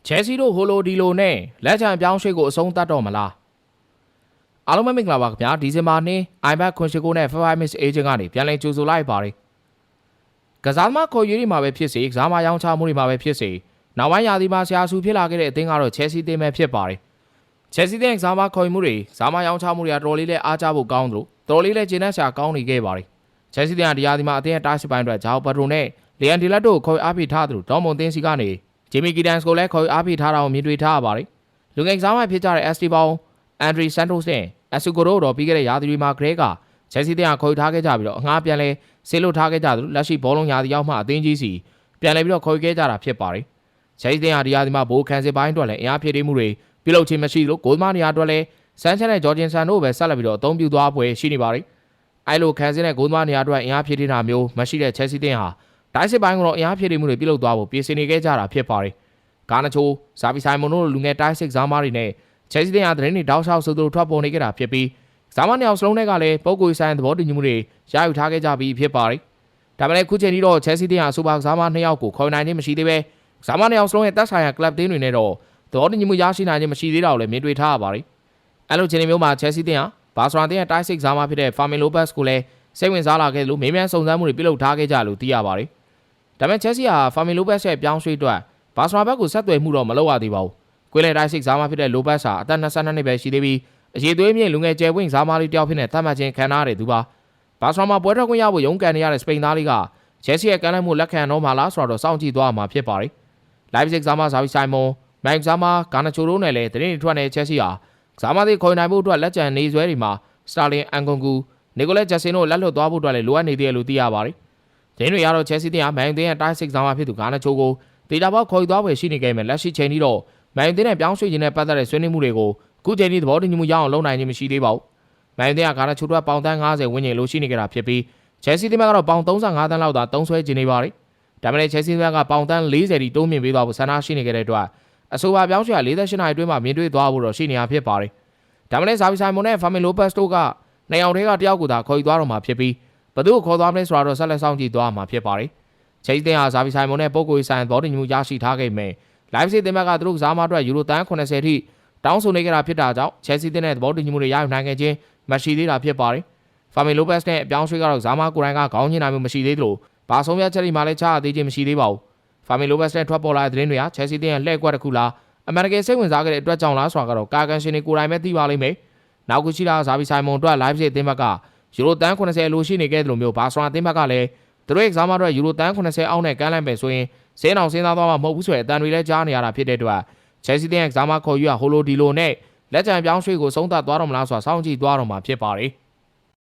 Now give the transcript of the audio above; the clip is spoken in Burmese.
ချဲစီတို့ဟိုလိုဒီလိုနဲ့လက်ချံပြောင်းရွှေ့ကိုအဆုံးသတ်တော့မလားအားလုံးပဲမင်္ဂလာပါခင်ဗျာဒီဇင်ဘာနေ့ iPad ခွန်ရှိကိုနဲ့ 5 Miss Agent ကနေပြန်လည်ကြိုဆိုလိုက်ပါတယ်ကစားသမားခေါ်ရွေးတွေမှာပဲဖြစ်စေကစားမရောင်းချမှုတွေမှာပဲဖြစ်စေနောက်ပိုင်းရာသီမှာဆရာဆူဖြစ်လာခဲ့တဲ့အသင်းကတော့ချဲစီတင်ပဲဖြစ်ပါတယ်ချဲစီတင်ကစားမခေါ်မှုတွေကစားမရောင်းချမှုတွေကတော်လေးလဲအားကြဖို့ကောင်းသလိုတော်လေးလဲကျင်းနှံ့ရှာကောင်းနေခဲ့ပါတယ်ချဲစီတင်ကဒီရာသီမှာအသင်းရဲ့တားရှိပိုင်းအတွက်ဂျာဘတ်ရိုနဲ့လီယန်ဒီလက်တို့ကိုခေါ်အားပေးထားသလိုဒေါမွန်တင်းစီကနေဂျီမီကီဒန်စ်ကိုလည်းခေါ်အားပေးထားတာကိုမြင်တွေ့ထားရပါတယ်လူငယ်ကစားမဖြစ်ကြတဲ့အက်စတီဘောင်အန်ဒရီဆန်တိုစ်နဲ့အဆူကိုရိုတော့ပြီးခဲ့တဲ့ရာသီတွေမှာဂရဲကချဲစီတင်ကခေါ်ထားခဲ့ကြပြီးတော့အငှားပြန်လဲဆေးလို့ထားခဲ့ကြသလိုလက်ရှိဘောလုံးရာသီရောက်မှအသင်းကြီးစီပြန်လဲပြီးတော့ခေါ်ခဲ့ကြတာဖြစ်ပါတယ်ချဲစီတင်ကဒီရာသီမှာဘိုးခန်းစစ်ပိုင်းအတွက်လည်းအင်အားဖြည့်တင်းမှုတွေပြုလုပ်ခြင်းမရှိလို့ဂိုးသမားနေရာအတွက်လည်းဆန်ချန်နဲ့ဂျော်ဂျင်ဆန်တို့ပဲဆက်လက်ပြီးတော့အသုံးပြုသွားပွဲရှိနေပါတယ်အဲလိုခန်းစစ်နဲ့ဂိုးသမားနေရာအတွက်အင်အားဖြည့်တင်းတာမျိုးမရှိတဲ့ချဲစီတင်ဟာဒိုင်းစစ်ပိုင်းကတော့အင်အားဖြည့်တင်းမှုတွေပြုလုပ်သွားဖို့ပြင်ဆင်နေခဲ့ကြတာဖြစ်ပါတယ်ဂါနာချိုဇာဗီဆိုင်မွန်တို့လူငယ်တိုင်းစစ်ကစားမတွေနဲ့ချဲစီတင်ဟာသတင်းတွေတောက်လျှောက်ဆိုသူထွက်ပေါ်နေကြတာဖြစ်ပြီးကစားမနှစ်ယောက်စလုံးတွေကလည်းပုံကိုယ်ဆိုင်သဘောတူညီမှုတွေရယူထားခဲ့ကြပြီးဖြစ်ပါတယ်ဒါပေမဲ့ခုချိန်ထိတော့ချဲစီတင်ဟာစူပါကစားမနှစ်ယောက်ကိုခေါ်နိုင်ခြင်းမရှိသေးပဲကစားမနှစ်ယောက်စလုံးရဲ့တက်ဆိုင်ရာကလပ်တင်းတွေနဲ့တော့သဘောတူညီမှုရရှိနိုင်ခြင်းမရှိသေးတာကိုလည်းမြင်တွေ့ထားရပါတယ်အဲလိုချိန်မျိုးမှာချဲစီတင်ဟာဘာစရာတင်ရဲ့တိုင်းစစ်ကစားမဖြစ်တဲ့ဖာမင်လိုဘတ်စ်ကိုလည်းစိတ်ဝင်စားလာခဲ့လို့မေးမြန်းစုံစမ်းမှုတွေပြုလုပ်ထားခဲ့ကြလို့သိရပါတယ်ဒါပေမဲ့ချဲစီဟာဖာမင်လိုဘတ်စ်ရဲ့ပြောင်းရွှေ့အတွက်ဘာစရာဘက်ကိုဆက်သွယ်မှုတော့မလုပ်ရသေးပါဘူးကွင်းလယ်တိုင်းစစ်ကစားမဖြစ်တဲ့လိုဘတ်စ်ဟာအသက်22နှစ်ပဲရှိသေးပြီးအရေးသွေးမြင့်လူငယ်ကျယ်ဝင့်စားမလေးတယောက်ဖြစ်နေသတ်မှတ်ခြင်းခံထားရတဲ့သူပါဘာစရာမှာပွဲထွက်ခွင့်ရဖို့ရုန်းကန်နေရတဲ့စပိန်သားလေးကချဲစီရဲ့ကမ်းလှမ်းမှုလက်ခံတော့မှလားဆိုတော့စောင့်ကြည့်သွားမှာဖြစ်ပါတယ်လိုင်ပဇစ်ကစားမဇာဗီဆိုင်မွန်မိုင်ကစားမဂါနာချိုတို့နဲ့လည်းတရင်ထွက်နေတဲ့ချဲစီဟာကစားမတွေခေါ်နိုင်ဖို့အတွက်လက်ကျန်နေဆွဲတွေမှာစတာလင်အန်ကွန်ကူနီကိုလက်ဂျက်ဆင်တို့လက်လွတ်သွားဖို့အတွက်လည်းလိုအပ်နေသေးတယ်လို့သိရပါတယ်ဒင်းတွေရတော့ချဲစီတင်ဟာမိုင်တင်းရဲ့တိုင်းစစ်ကစားမဖြစ်သူဂါနာချိုကိုဒေတာဘောက်ခေါ်ယူသွားဖို့ရှိနေခဲ့မယ်လက်ရှိချိန်ထိတော့မိုင်တင်းနဲ့ပြောင်းရွှေ့ခြင်းနဲ့ပတ်သက်တဲ့ဆွေးနွေးမှုတွေကိုခုချိန်ထိသဘောတူညီမှုရအောင်လုပ်နိုင်ခြင်းမရှိသေးပါဘူး။မိုင်တင်းကဂါနာချိုတို့ပေါင်တန်း90ဝန်းကျင်လိုရှိနေကြတာဖြစ်ပြီးချဲစီတင်ကတော့ပေါင်35တန်းလောက်သာတုံးဆွဲခြင်းနေပါတယ်။ဒါပေမဲ့ချဲစီတင်ကပေါင်တန်း40တိတိုးမြင့်ပေးသွားဖို့ဆန္ဒရှိနေကြတဲ့အတွက်အဆိုပါပြောင်းရွှေ့48နာရီအတွင်းမှာမြင်တွေ့သွားဖို့တော့ရှိနေရဖြစ်ပါတယ်။ဒါပေမဲ့ဇာဗီဆိုင်မွန်နဲ့ဖာမင်လိုဘတ်စ်တို့ကနှစ်ယောက်တည်းကတယောက်ကိုသာခေါ်ယူသွားတော့မှာဖြစ်ပြီးဘသူ့ကိုခေါ်သွားမလဲဆိုတာတော့ဆက်လက်စောင့်ကြည့်သွားမှာဖြစ်ပါတယ်။ချဲစီတင်ဟာဇာဗီဆိုင်မွန်နဲ့ပုဂ္ဂိုလ်ဆိုင်သဘောတူညီမှုရရှိထားခဲ့မယ်။လိုင်ပဇစ်တင်ကသူတို့ကစားမအတွက်ယူရိုတန်း80ထိတောင်းဆိုနေကြတာဖြစ်တာကြောင့်ချဲစီတင်တဲ့သဘောတူညီမှုတွေရယူနိုင်ခဲ့ခြင်းမရှိသေးတာဖြစ်ပါတယ်။ဖာမင်လိုဘတ်စ်နဲ့အပြောင်းရွှေ့ကတော့ဇာမာကိုရိုင်းကခေါင်းညှိနိုင်မှုမရှိသေးသလိုဘာဆုံးဖြတ်ချက်တွေမှလည်းချရသေးခြင်းမရှိသေးပါဘူး။ဖာမင်လိုဘတ်စ်နဲ့ထွက်ပေါ်လာတဲ့သတင်းတွေကချဲစီတင်ရဲ့လှည့်ကွက်တစ်ခုလားအမေရိကန်စိတ်ဝင်စားခဲ့တဲ့အတွက်ကြောင့်လားဆိုတာကတော့ကာကန်ရှင်တွေကိုယ်တိုင်ပဲသိပါလိမ့်မယ်။နောက်ခုရှိတာဇာဗီဆိုင်မွန်အတွက်လိုင်ပဇစ်တင်ကယူရိုတန်း80လိုရှိနေခဲ့တယ်လို့မျိုးဘာစရာတင်ကလည်းသူတို့ရဲ့ကစားမအတွက်ယူရိုတန်း80အောက်နဲ့ကမ်းလှမ်းပဲဆိုရင်စင်းအောင်စဉ်းစားသွားမှာမဟုတ်ဘူးဆိုတဲ့အတန်တွေလည်းကြားနေရတာဖြစ်တဲ့အတွက်ချဲစီတင်ရဲ့ကစားမခေါ်ယူဟိုလိုဒီလိုနဲ့လက်ကျန်ပြောင်းရွှေ့ကိုဆုံးသတ်သွားတော့မလားဆိုတာစောင့်ကြည့်သွားတော့မှာဖြစ်ပါတယ်